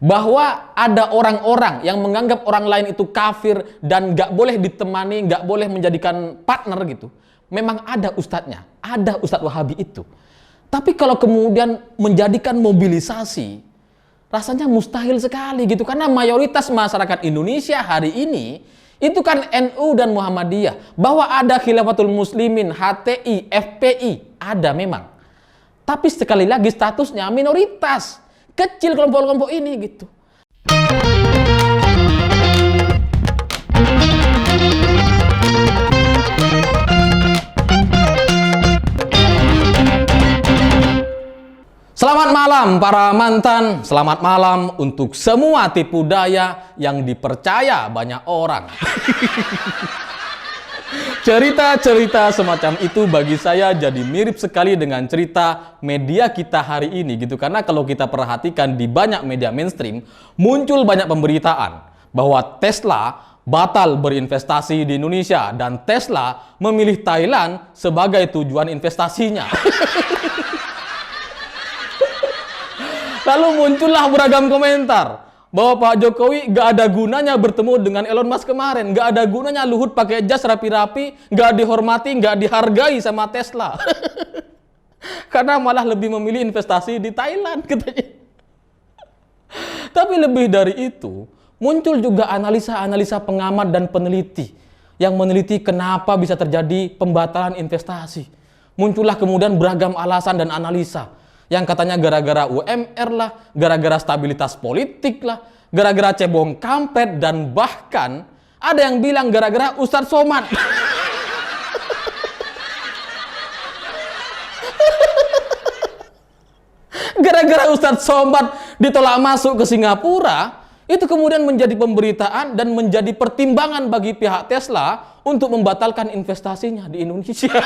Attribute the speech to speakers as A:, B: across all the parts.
A: bahwa ada orang-orang yang menganggap orang lain itu kafir dan nggak boleh ditemani, nggak boleh menjadikan partner gitu. Memang ada ustadznya, ada Ustadz Wahabi itu. Tapi kalau kemudian menjadikan mobilisasi, rasanya mustahil sekali gitu. Karena mayoritas masyarakat Indonesia hari ini itu kan NU dan Muhammadiyah. Bahwa ada Khilafatul Muslimin, HTI, FPI, ada memang. Tapi sekali lagi statusnya minoritas. Kecil kelompok-kelompok ini gitu. Selamat malam para mantan, selamat malam untuk semua tipu daya yang dipercaya banyak orang. Cerita-cerita semacam itu bagi saya jadi mirip sekali dengan cerita media kita hari ini gitu. Karena kalau kita perhatikan di banyak media mainstream, muncul banyak pemberitaan bahwa Tesla batal berinvestasi di Indonesia dan Tesla memilih Thailand sebagai tujuan investasinya. Lalu muncullah beragam komentar bahwa Pak Jokowi gak ada gunanya bertemu dengan Elon Musk kemarin. Gak ada gunanya Luhut pakai jas rapi-rapi, gak dihormati, gak dihargai sama Tesla. Karena malah lebih memilih investasi di Thailand katanya. Tapi lebih dari itu, muncul juga analisa-analisa pengamat dan peneliti yang meneliti kenapa bisa terjadi pembatalan investasi. Muncullah kemudian beragam alasan dan analisa. Yang katanya gara-gara UMR lah, gara-gara stabilitas politik lah, gara-gara cebong kampret, dan bahkan ada yang bilang gara-gara Ustadz Somad. Gara-gara Ustadz Somad ditolak masuk ke Singapura, itu kemudian menjadi pemberitaan dan menjadi pertimbangan bagi pihak Tesla untuk membatalkan investasinya di Indonesia.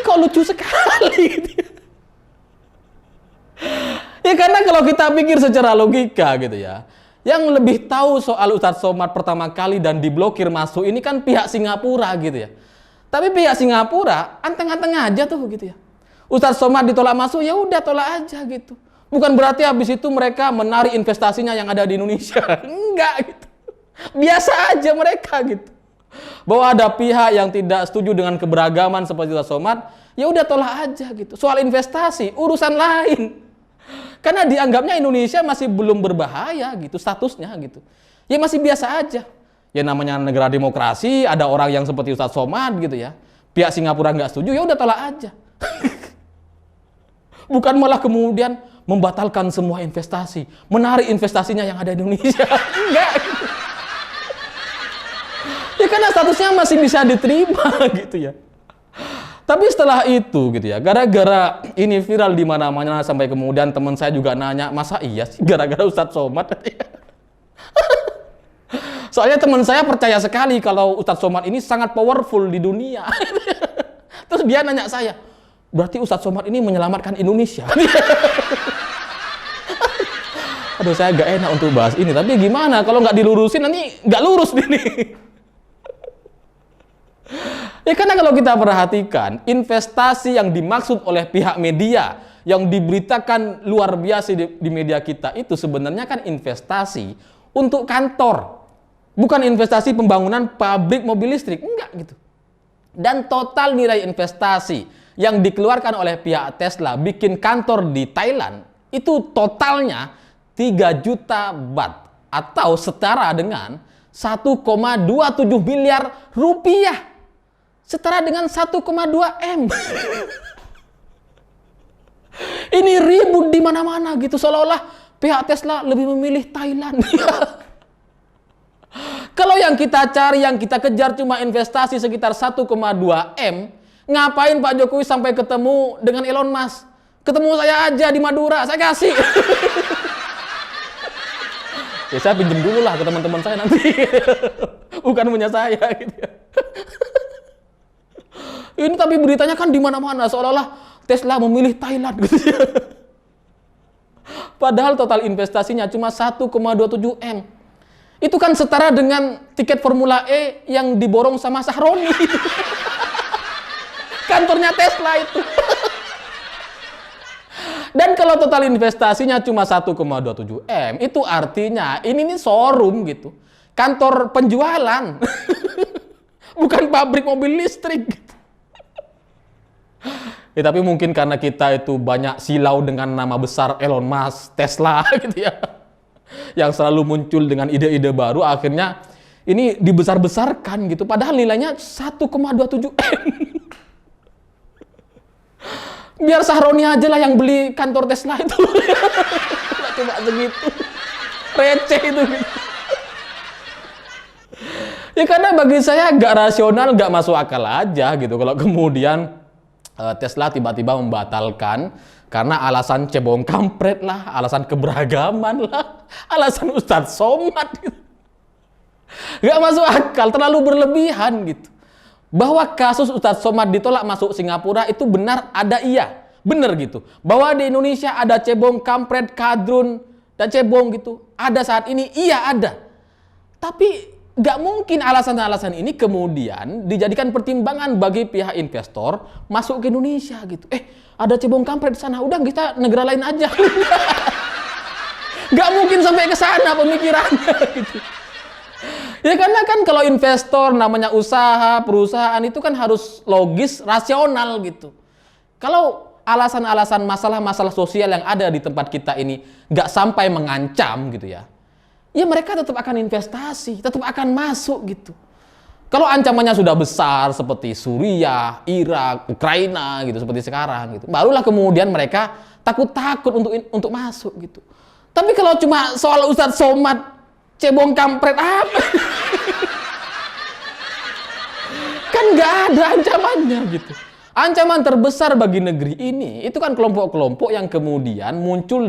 A: Kok lucu sekali gitu. Ya karena kalau kita pikir secara logika gitu ya, yang lebih tahu soal Ustadz Somad pertama kali dan diblokir masuk ini kan pihak Singapura gitu ya. Tapi pihak Singapura anteng-anteng aja tuh gitu ya. Ustadz Somad ditolak masuk, ya udah tolak aja gitu. Bukan berarti habis itu mereka menarik investasinya yang ada di Indonesia. Enggak gitu. Biasa aja mereka gitu. Bahwa ada pihak yang tidak setuju dengan keberagaman seperti Ustadz Somad, ya udah tolak aja gitu. Soal investasi urusan lain. Karena dianggapnya Indonesia masih belum berbahaya gitu statusnya gitu. Ya masih biasa aja. Ya namanya negara demokrasi, ada orang yang seperti Ustadz Somad gitu ya. Pihak Singapura nggak setuju, ya udah tolak aja. Bukan malah kemudian membatalkan semua investasi, menarik investasinya yang ada di Indonesia. Enggak gitu. Ya karena statusnya masih bisa diterima gitu ya. Tapi setelah itu gitu ya, gara-gara ini viral di mana-mana sampai kemudian teman saya juga nanya, masa iya sih gara-gara Ustadz Somad? Soalnya teman saya percaya sekali kalau Ustadz Somad ini sangat powerful di dunia. Terus dia nanya saya, berarti Ustadz Somad ini menyelamatkan Indonesia? Aduh, saya gak enak untuk bahas ini, tapi gimana kalau nggak dilurusin nanti nggak lurus ini. Ya karena kalau kita perhatikan investasi yang dimaksud oleh pihak media yang diberitakan luar biasa di media kita itu sebenarnya kan investasi untuk kantor, bukan investasi pembangunan pabrik mobil listrik, enggak gitu. Dan total nilai investasi yang dikeluarkan oleh pihak Tesla bikin kantor di Thailand itu totalnya 3 juta baht atau setara dengan 1,27 miliar rupiah. Setara dengan 1,2 M. Ini ribut di mana-mana gitu, seolah-olah pihak Tesla lebih memilih Thailand. Kalau yang kita cari, yang kita kejar cuma investasi sekitar 1,2 M, ngapain Pak Jokowi sampai ketemu dengan Elon Musk? Ketemu saya aja di Madura, saya kasih. Ya saya pinjem dulu lah ke teman-teman saya nanti. Bukan punya saya gitu ya. Ini tapi beritanya kan di mana-mana seolah-olah Tesla memilih Thailand gitu ya. Padahal total investasinya cuma 1,27 M. Itu kan setara dengan tiket Formula E yang diborong sama Sahroni. Kantornya Tesla itu. Dan kalau total investasinya cuma 1,27 M, itu artinya ini nih showroom gitu. Kantor penjualan. Bukan pabrik mobil listrik gitu. Ya, tapi mungkin karena kita itu banyak silau dengan nama besar Elon Musk, Tesla gitu ya. Yang selalu muncul dengan ide-ide baru, akhirnya ini dibesar-besarkan gitu. Padahal nilainya 1,27 M. Biar Sahroni aja lah yang beli kantor Tesla itu. Nggak cuma segitu. Receh itu gitu. Ya karena bagi saya nggak rasional, nggak masuk akal aja gitu. Kalau kemudian Tesla tiba-tiba membatalkan karena alasan cebong kampret lah, alasan keberagaman lah, alasan Ustadz Somad gitu. Nggak masuk akal, terlalu berlebihan gitu. Bahwa kasus Ustadz Somad ditolak masuk Singapura itu benar, ada iya. Benar gitu. Bahwa di Indonesia ada cebong kampret, kadrun, dan cebong gitu. Ada saat ini, iya ada. Tapi nggak mungkin alasan-alasan ini kemudian dijadikan pertimbangan bagi pihak investor masuk ke Indonesia gitu. Ada cebong kampret di sana, udah kita negara lain aja. Nggak mungkin sampai ke sana pemikirannya gitu. Ya karena kan kalau investor namanya usaha, perusahaan itu kan harus logis, rasional gitu. Kalau alasan-alasan masalah-masalah sosial yang ada di tempat kita ini nggak sampai mengancam gitu ya, ya mereka tetap akan investasi, tetap akan masuk gitu. Kalau ancamannya sudah besar seperti Suriah, Irak, Ukraina gitu seperti sekarang gitu, barulah kemudian mereka takut-takut untuk masuk gitu. Tapi kalau cuma soal Ustadz Somad cebong kampret apa? Kan nggak ada ancamannya gitu. Ancaman terbesar bagi negeri ini itu kan kelompok-kelompok yang kemudian muncul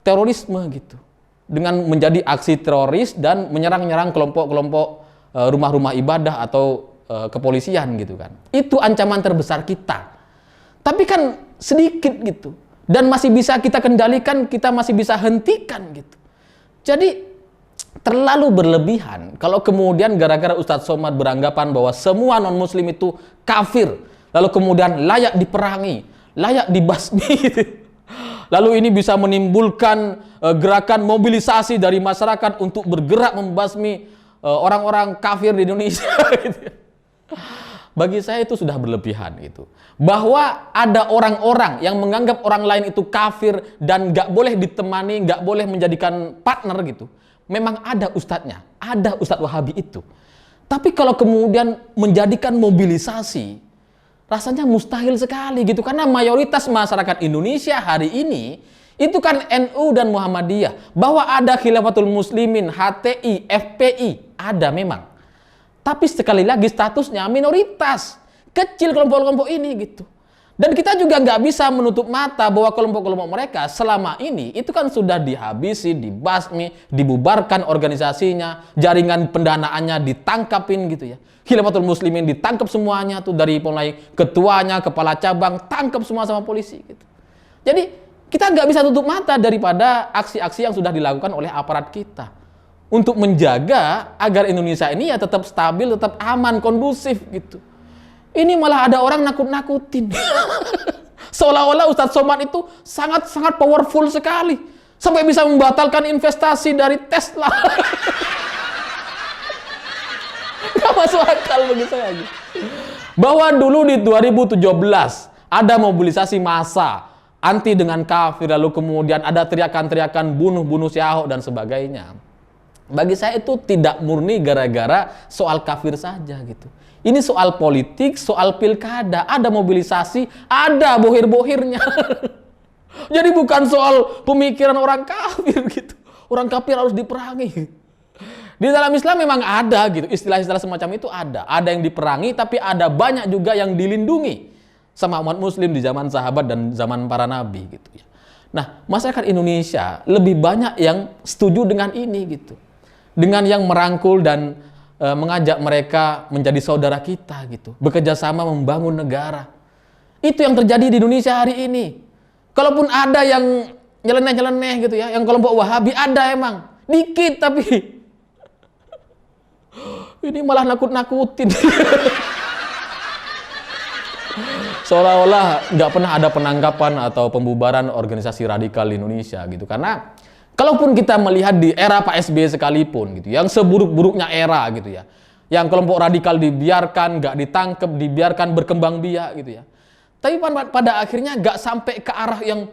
A: terorisme gitu. Dengan menjadi aksi teroris dan menyerang-nyerang kelompok-kelompok rumah-rumah ibadah atau kepolisian gitu kan. Itu ancaman terbesar kita. Tapi kan sedikit gitu. Dan masih bisa kita kendalikan, kita masih bisa hentikan gitu. Jadi terlalu berlebihan kalau kemudian gara-gara Ustadz Somad beranggapan bahwa semua non-muslim itu kafir, lalu kemudian layak diperangi, layak dibasmi gitu. Lalu ini bisa menimbulkan gerakan mobilisasi dari masyarakat untuk bergerak membasmi orang-orang kafir di Indonesia gitu. Bagi saya itu sudah berlebihan gitu. Bahwa ada orang-orang yang menganggap orang lain itu kafir dan nggak boleh ditemani, nggak boleh menjadikan partner gitu. Memang ada ustadznya, ada Ustadz Wahabi itu. Tapi kalau kemudian menjadikan mobilisasi, rasanya mustahil sekali gitu. Karena mayoritas masyarakat Indonesia hari ini, itu kan NU dan Muhammadiyah. Bahwa ada Khilafatul Muslimin, HTI, FPI, ada memang. Tapi sekali lagi statusnya minoritas. Kecil kelompok-kelompok ini gitu. Dan kita juga nggak bisa menutup mata bahwa kelompok-kelompok mereka selama ini itu kan sudah dihabisi, dibasmi, dibubarkan organisasinya, jaringan pendanaannya ditangkapin gitu ya. Khilafatul Muslimin ditangkap semuanya tuh, dari mulai ketuanya, kepala cabang, tangkap semua sama polisi gitu. Jadi kita nggak bisa tutup mata daripada aksi-aksi yang sudah dilakukan oleh aparat kita untuk menjaga agar Indonesia ini ya tetap stabil, tetap aman, kondusif gitu. Ini malah ada orang nakut-nakutin. Seolah-olah Ustadz Somad itu sangat-sangat powerful sekali. Sampai bisa membatalkan investasi dari Tesla. Gak masuk akal bagi saya. Bahwa dulu di 2017 ada mobilisasi massa anti dengan kafir. Lalu kemudian ada teriakan-teriakan bunuh-bunuh si Ahok dan sebagainya. Bagi saya itu tidak murni gara-gara soal kafir saja gitu. Ini soal politik, soal pilkada, ada mobilisasi, ada bohir-bohirnya. Jadi bukan soal pemikiran orang kafir gitu. Orang kafir harus diperangi. Di dalam Islam memang ada gitu, istilah-istilah semacam itu ada. Ada yang diperangi, tapi ada banyak juga yang dilindungi sama umat muslim di zaman sahabat dan zaman para nabi gitu ya. Nah, masyarakat Indonesia lebih banyak yang setuju dengan ini gitu. Dengan yang merangkul dan mengajak mereka menjadi saudara kita gitu, bekerja sama membangun negara. Itu yang terjadi di Indonesia hari ini. Kalaupun ada yang nyeleneh-nyeleneh gitu ya, yang kelompok Wahabi ada emang, dikit tapi ini malah nakut-nakutin. seolah-olah nggak pernah ada penangkapan atau pembubaran organisasi radikal di Indonesia gitu. Karena kalaupun kita melihat di era Pak SBY sekalipun gitu, yang seburuk-buruknya era gitu ya, yang kelompok radikal dibiarkan, nggak ditangkap, dibiarkan berkembang biak gitu ya. Tapi pada akhirnya nggak sampai ke arah yang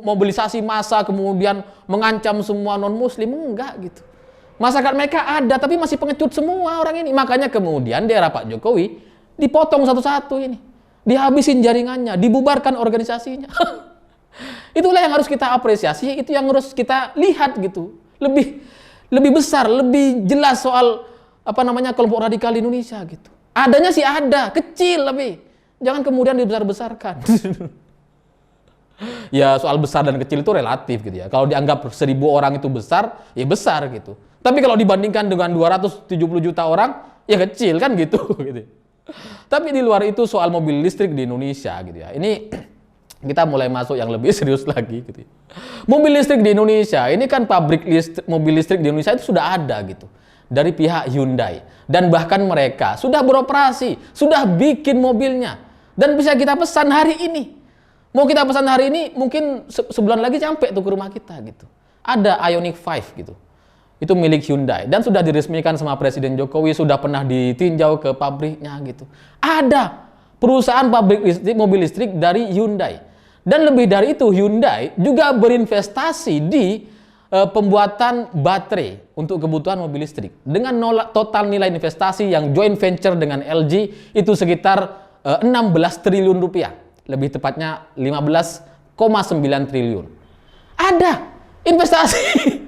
A: mobilisasi massa kemudian mengancam semua non-muslim, enggak gitu. Masyarakat mereka ada, tapi masih pengecut semua orang ini. Makanya kemudian di era Pak Jokowi dipotong satu-satu ini, dihabisin jaringannya, dibubarkan organisasinya. Itulah yang harus kita apresiasi, itu yang harus kita lihat gitu. Lebih besar, lebih jelas soal kelompok radikal di Indonesia gitu. Adanya sih ada, kecil lebih. Jangan kemudian dibesar-besarkan. Ya soal besar dan kecil itu relatif gitu ya. Kalau dianggap 1.000 orang itu besar, ya besar gitu. Tapi kalau dibandingkan dengan 270 juta orang, ya kecil kan gitu. Gitu. Tapi di luar itu soal mobil listrik di Indonesia gitu ya. Ini kita mulai masuk yang lebih serius lagi gitu ya. Mobil listrik di Indonesia, ini kan pabrik mobil listrik di Indonesia itu sudah ada gitu. Dari pihak Hyundai. Dan bahkan mereka sudah beroperasi, sudah bikin mobilnya. Dan bisa kita pesan hari ini. Mau kita pesan hari ini, mungkin sebulan lagi sampai tuh ke rumah kita gitu. Ada Ioniq 5 gitu. Itu milik Hyundai. Dan sudah diresmikan sama Presiden Jokowi, sudah pernah ditinjau ke pabriknya gitu. Ada perusahaan pabrik listrik, mobil listrik dari Hyundai. Dan lebih dari itu, Hyundai juga berinvestasi di pembuatan baterai untuk kebutuhan mobil listrik. Dengan total nilai investasi yang joint venture dengan LG itu sekitar 16 triliun rupiah. Lebih tepatnya 15,9 triliun. Ada investasi.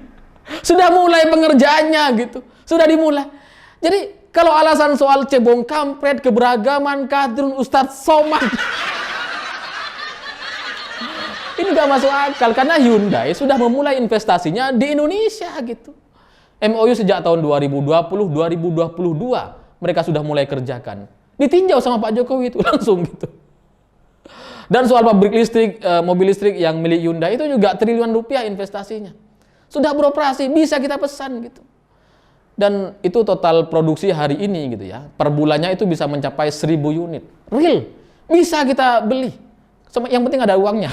A: Sudah mulai pengerjaannya gitu. Sudah dimulai. Jadi kalau alasan soal cebong kampret, keberagaman, kadrun, Ustadz Somad. Ini gak masuk akal. Karena Hyundai sudah memulai investasinya di Indonesia gitu. MOU sejak tahun 2020-2022 mereka sudah mulai kerjakan. Ditinjau sama Pak Jokowi itu langsung gitu. Dan soal pabrik listrik, mobil listrik yang milik Hyundai itu juga triliunan rupiah investasinya. Sudah beroperasi, bisa kita pesan gitu. Dan itu total produksi hari ini gitu ya. Per bulannya itu bisa mencapai 1.000 unit. Real, bisa kita beli. Yang penting ada uangnya.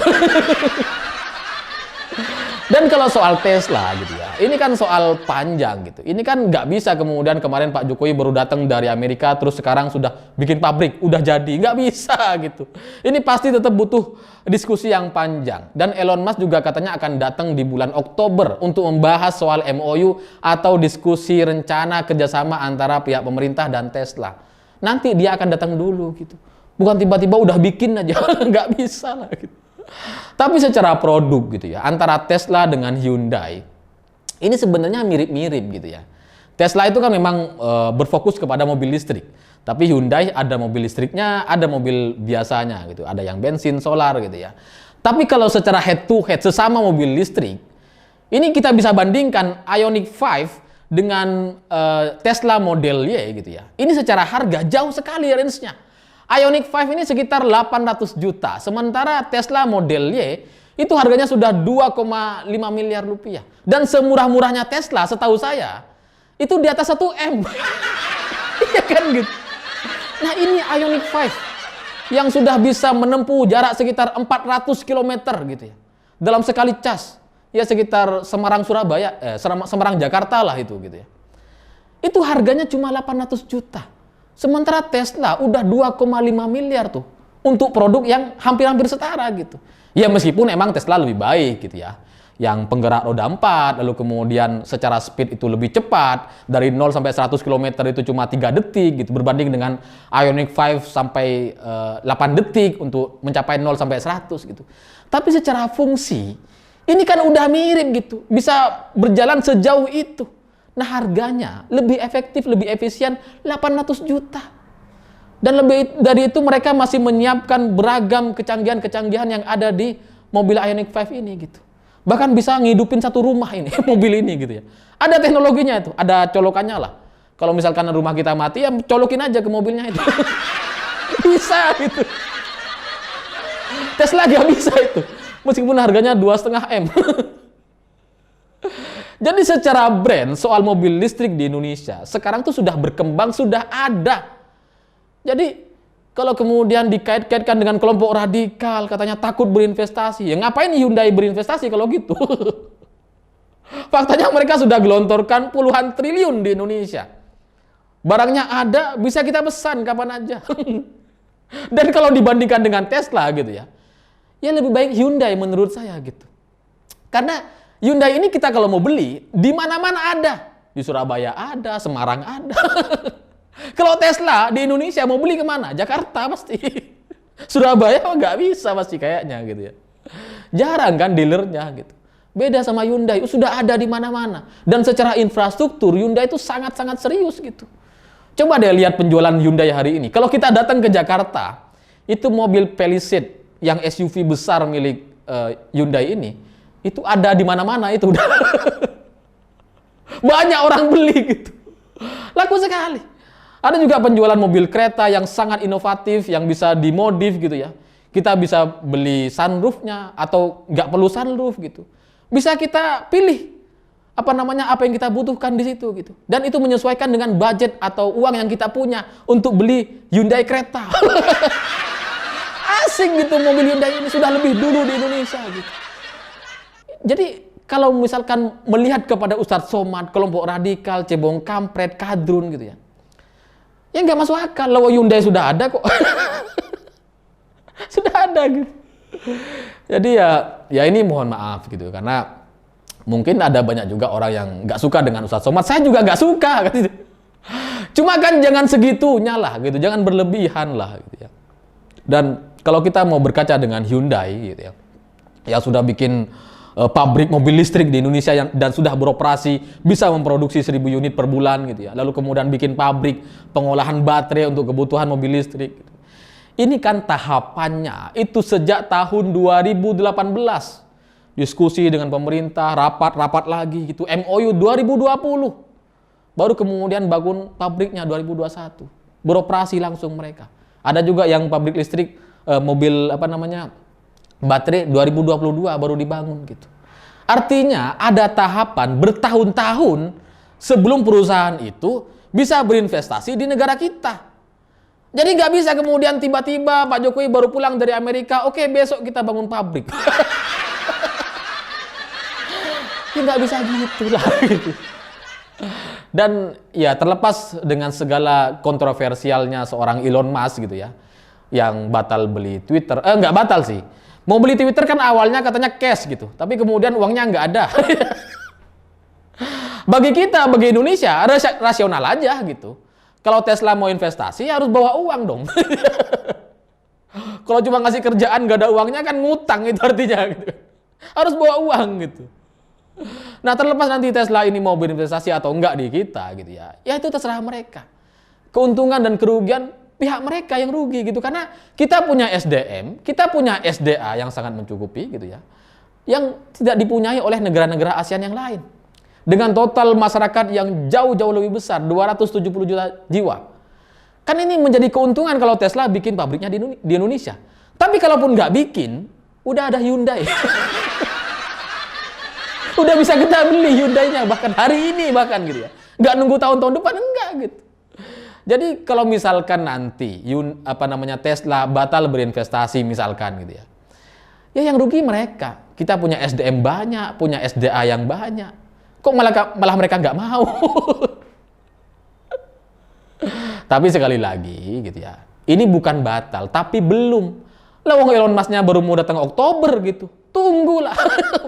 A: Dan kalau soal Tesla gitu ya, ini kan soal panjang gitu. Ini kan nggak bisa kemudian kemarin Pak Jokowi baru datang dari Amerika, terus sekarang sudah bikin pabrik, udah jadi. Nggak bisa gitu. Ini pasti tetap butuh diskusi yang panjang. Dan Elon Musk juga katanya akan datang di bulan Oktober untuk membahas soal MOU atau diskusi rencana kerjasama antara pihak pemerintah dan Tesla. Nanti dia akan datang dulu gitu. Bukan tiba-tiba udah bikin aja, nggak bisa lah gitu. Tapi secara produk gitu ya, antara Tesla dengan Hyundai, ini sebenarnya mirip-mirip gitu ya. Tesla itu kan memang berfokus kepada mobil listrik. Tapi Hyundai ada mobil listriknya, ada mobil biasanya gitu. Ada yang bensin, solar gitu ya. Tapi kalau secara head to head, sesama mobil listrik, ini kita bisa bandingkan Ioniq 5 dengan Tesla Model Y gitu ya. Ini secara harga jauh sekali range-nya. Ioniq 5 ini sekitar 800 juta. Sementara Tesla Model Y itu harganya sudah 2,5 miliar rupiah. Dan semurah-murahnya Tesla setahu saya itu di atas 1 M. Iya kan gitu. Nah ini Ioniq 5 yang sudah bisa menempuh jarak sekitar 400 km gitu ya. Dalam sekali cas. Ya sekitar Semarang Surabaya, Semarang Jakarta lah itu gitu ya. Itu harganya cuma 800 juta. Sementara Tesla udah 2,5 miliar tuh untuk produk yang hampir-hampir setara gitu. Ya meskipun emang Tesla lebih baik gitu ya. Yang penggerak roda 4, lalu kemudian secara speed itu lebih cepat. Dari 0 sampai 100 km itu cuma 3 detik gitu. Berbanding dengan Ioniq 5 sampai 8 detik untuk mencapai 0 sampai 100 gitu. Tapi secara fungsi, ini kan udah mirip gitu. Bisa berjalan sejauh itu. Nah harganya lebih efektif, lebih efisien 800 juta. Dan lebih dari itu mereka masih menyiapkan beragam kecanggihan-kecanggihan yang ada di mobil Ioniq 5 ini gitu. Bahkan bisa ngidupin satu rumah ini, mobil ini gitu ya. Ada teknologinya itu, ada colokannya lah. Kalau misalkan rumah kita mati, ya colokin aja ke mobilnya itu. Bisa gitu. Tesla juga bisa itu. Meskipun harganya 2,5 M. Jadi secara brand soal mobil listrik di Indonesia sekarang tuh sudah berkembang, sudah ada. Jadi Kalau kemudian dikait-kaitkan dengan kelompok radikal, katanya takut berinvestasi. Ya ngapain Hyundai berinvestasi kalau gitu? Faktanya mereka sudah gelontorkan puluhan triliun di Indonesia. Barangnya ada, bisa kita pesan kapan aja. Dan kalau dibandingkan dengan Tesla gitu ya, ya lebih baik Hyundai menurut saya gitu. Karena Hyundai ini kita kalau mau beli, di mana-mana ada. Di Surabaya ada, Semarang ada. Kalau Tesla di Indonesia mau beli kemana? Jakarta pasti. Surabaya nggak bisa pasti kayaknya gitu ya. Jarang kan dealernya gitu. Beda sama Hyundai, sudah ada di mana-mana. Dan secara infrastruktur Hyundai itu sangat-sangat serius gitu. Coba deh lihat penjualan Hyundai hari ini. Kalau kita datang ke Jakarta, itu mobil Palisade yang SUV besar milik Hyundai ini, itu ada di mana-mana itu udah. Banyak orang beli gitu. Laku sekali. Ada juga penjualan mobil kereta yang sangat inovatif, yang bisa dimodif gitu ya. Kita bisa beli sunroofnya atau nggak perlu sunroof gitu. Bisa kita pilih apa yang kita butuhkan di situ gitu. Dan itu menyesuaikan dengan budget atau uang yang kita punya untuk beli Hyundai kereta. Asing gitu mobil Hyundai ini, sudah lebih dulu di Indonesia gitu. Jadi kalau misalkan melihat kepada Ustadz Somad, kelompok radikal, cebong kampret, kadrun gitu ya. Ya nggak masuk akal, loh Hyundai sudah ada kok. Sudah ada gitu. Jadi ya ini mohon maaf gitu, karena mungkin ada banyak juga orang yang nggak suka dengan Ustadz Somad. Saya juga nggak suka gitu. Cuma kan jangan segitunya lah gitu, jangan berlebihan lah gitu ya. Dan kalau kita mau berkaca dengan Hyundai gitu ya, yang sudah bikin pabrik mobil listrik di Indonesia dan sudah beroperasi, bisa memproduksi 1000 unit per bulan gitu ya. Lalu kemudian bikin pabrik pengolahan baterai untuk kebutuhan mobil listrik. Gitu. Ini kan tahapannya itu sejak tahun 2018. Diskusi dengan pemerintah, rapat lagi gitu. MOU 2020. Baru kemudian bangun pabriknya 2021. Beroperasi langsung mereka. Ada juga yang pabrik listrik mobil baterai 2022 baru dibangun gitu. Artinya ada tahapan bertahun-tahun sebelum perusahaan itu bisa berinvestasi di negara kita. Jadi nggak bisa kemudian tiba-tiba Pak Jokowi baru pulang dari Amerika, oke besok kita bangun pabrik. Ya nggak bisa gitu lah gitu. Dan ya terlepas dengan segala kontroversialnya seorang Elon Musk gitu ya, yang batal beli Twitter, nggak batal sih. Mau beli Twitter kan awalnya katanya cash gitu, tapi kemudian uangnya nggak ada. Bagi kita, bagi Indonesia, rasional aja gitu. Kalau Tesla mau investasi harus bawa uang dong. Kalau cuma ngasih kerjaan nggak ada uangnya kan ngutang itu artinya gitu. Harus bawa uang gitu. Nah terlepas nanti Tesla ini mau berinvestasi atau enggak di kita gitu ya, ya itu terserah mereka. Keuntungan dan kerugian pihak mereka yang rugi gitu, karena kita punya SDM, kita punya SDA yang sangat mencukupi gitu ya, yang tidak dipunyai oleh negara-negara ASEAN yang lain. Dengan total masyarakat yang jauh-jauh lebih besar, 270 juta jiwa. Kan ini menjadi keuntungan kalau Tesla bikin pabriknya di Indonesia. Tapi kalaupun nggak bikin, udah ada Hyundai. Udah bisa kita beli Hyundai-nya bahkan hari ini bahkan gitu ya. Nggak nunggu tahun-tahun depan, enggak gitu. Jadi kalau misalkan nanti Tesla batal berinvestasi misalkan gitu ya. Ya yang rugi mereka. Kita punya SDM banyak, punya SDA yang banyak. Kok malah mereka nggak mau? Tapi sekali lagi gitu ya. Ini bukan batal, tapi belum. Lawang Elon Musk-nya baru mau datang Oktober gitu. Tunggulah.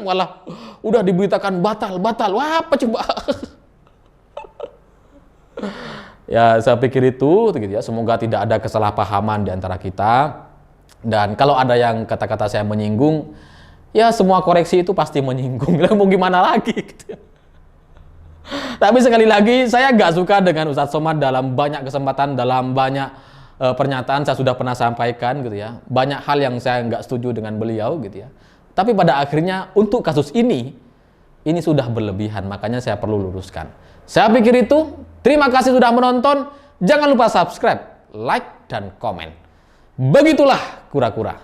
A: Malah udah diberitakan batal. Wah, apa coba? Ya, saya pikir itu gitu ya. Semoga tidak ada kesalahpahaman di antara kita. Dan kalau ada yang kata-kata saya menyinggung, ya semua koreksi itu pasti menyinggung. Mau gimana lagi gitu. Tapi sekali lagi saya nggak suka dengan Ustadz Somad dalam banyak kesempatan, dalam banyak pernyataan saya sudah pernah sampaikan gitu ya. Banyak hal yang saya nggak setuju dengan beliau gitu ya. Tapi pada akhirnya untuk kasus ini sudah berlebihan, makanya saya perlu luruskan. Saya pikir itu. Terima kasih sudah menonton. Jangan lupa subscribe, like, dan komen. Begitulah kura-kura.